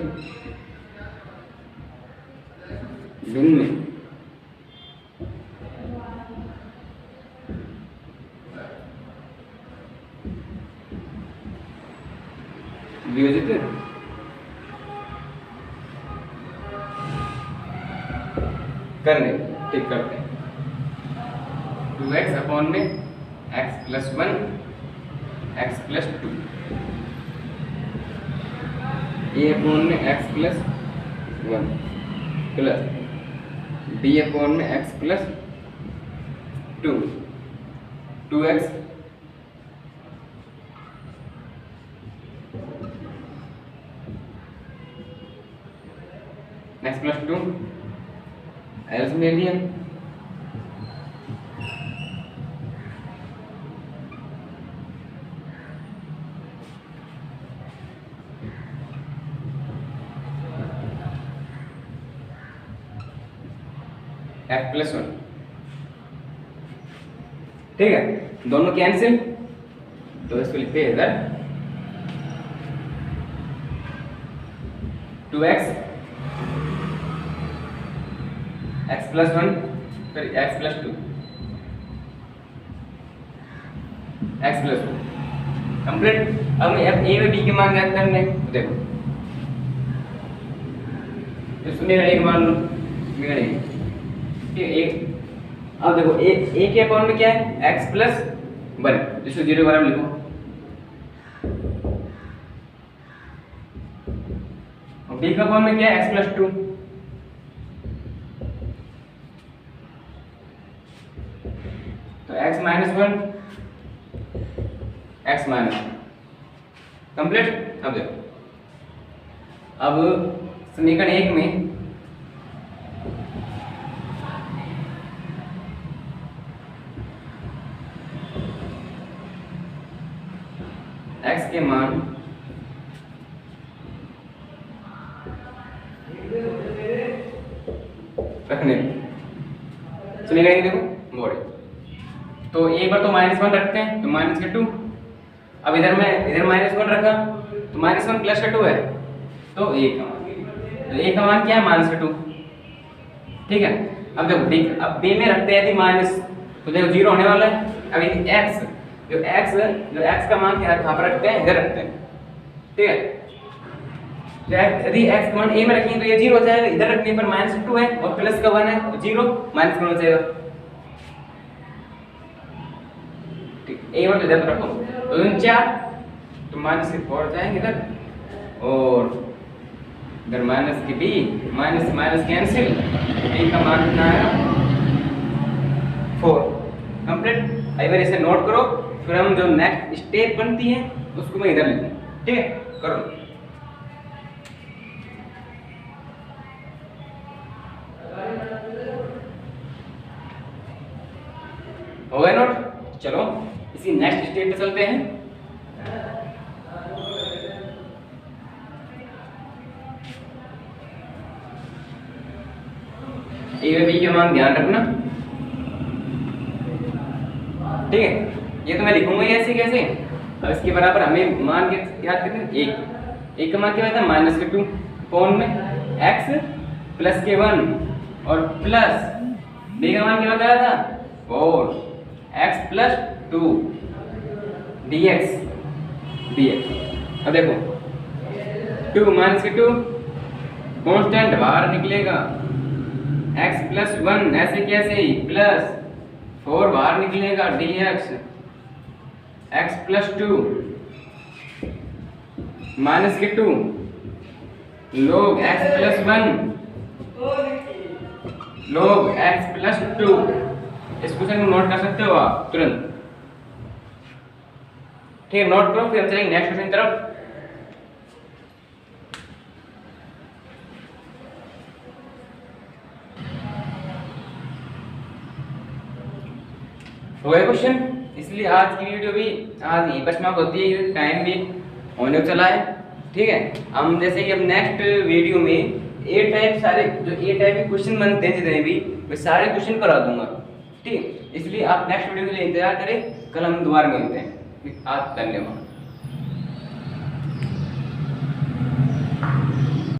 भिन्न वियोजित करने। ठीक करते हैं 2x अपॉन में x plus 1 x plus 2, a upon में x plus 1 plus b upon में x plus 2 2x x plus 2 else ले लिया, x प्लस 1। ठीक है, दोनों कैंसिल, तो इसको लिखते हैं इधर 2x x प्लस 1 फिर x plus 2 x plus 2 complete. अब हमें a में b के मान ज्ञात करने हैं। देखो इसमें a के मान लो, ठीक है। एक अब देखो a के अकाउंट में क्या है x प्लस 1, जिसको 0 बराबर लिखो, और b का अकाउंट में क्या है x प्लस 2, तो x minus 1 x minus complete. अब देखो, अब समीकरण 1 में x के मान रखने, समीकरण देखो मोड़े, तो एक बार तो -1 रखते हैं, तो माइनस का 2। अब इधर -1 रखा तो -1 प्लस का 2 है, तो a का मान, तो a का मान क्या है -2। ठीक है, अब देखो ठीक, अब b में रखते हैं यदि माइनस, तो देखो 0 होने वाला है। अब यदि x जो x का मान क्या कहाँ पर रखते हैं, इधर रखते हैं। ठीक है, यदि x का मान a में रखेंगे तो ये 0 हो जाएगा, इधर रखने पर -2 है और प्लस का 1 है तो 0 माइनस का हो जाएगा। ए और इधर रखो, तो 4 तो माइनस के 4 जाएंगे इधर, और इधर माइनस की b, minus minus cancel, b का मान कितना आएगा 4। कंप्लीट। एक बार इसे नोट करो, फिर हम जो नेक्स्ट स्टेप बनती है उसको मैं इधर लिखूं। ठीक है, करो। हो गए नोट। चलो इसी नेक्स्ट स्टेप पे चलते हैं। ए व बी के मान ध्यान रखना, ठीक है। ये तो मैं लिखूंगा ही ऐसे कैसे। अब इसके बराबर हमें मान के याद करते हैं, एक का मान क्या होता है -2 कौन में x प्लस के 1 और प्लस b का मान क्या बताया था 4 x प्लस 2 dx dx। अब देखो 2 -2 कांस्टेंट बाहर निकलेगा, x प्लस 1 ऐसे कैसे ही प्लस 4 बाहर निकलेगा dx x plus 2 -2 log x plus 1 log x plus 2। इस क्वेश्चन को नोट कर सकते हो आप तुरंत, ठीक है। नोट करो, फिर हम चलेंगे नेक्स्ट क्वेश्चन की तरफ। हो गया क्वेश्चन। इसलिए आज की वीडियो भी आज ही बचमार्क होती है, टाइम भी होने को चला है, ठीक है। हम जैसे कि अब नेक्स्ट वीडियो में ए टाइप सारे जो ए टाइप के क्वेश्चन बनते हैं जितने भी वे सारे क्वेश्चन करा दूंगा, ठीक है। इसलिए आप नेक्स्ट वीडियो के लिए इंतजार करें, कल हम दोबारा मिलते हैं। आप धन्यवाद।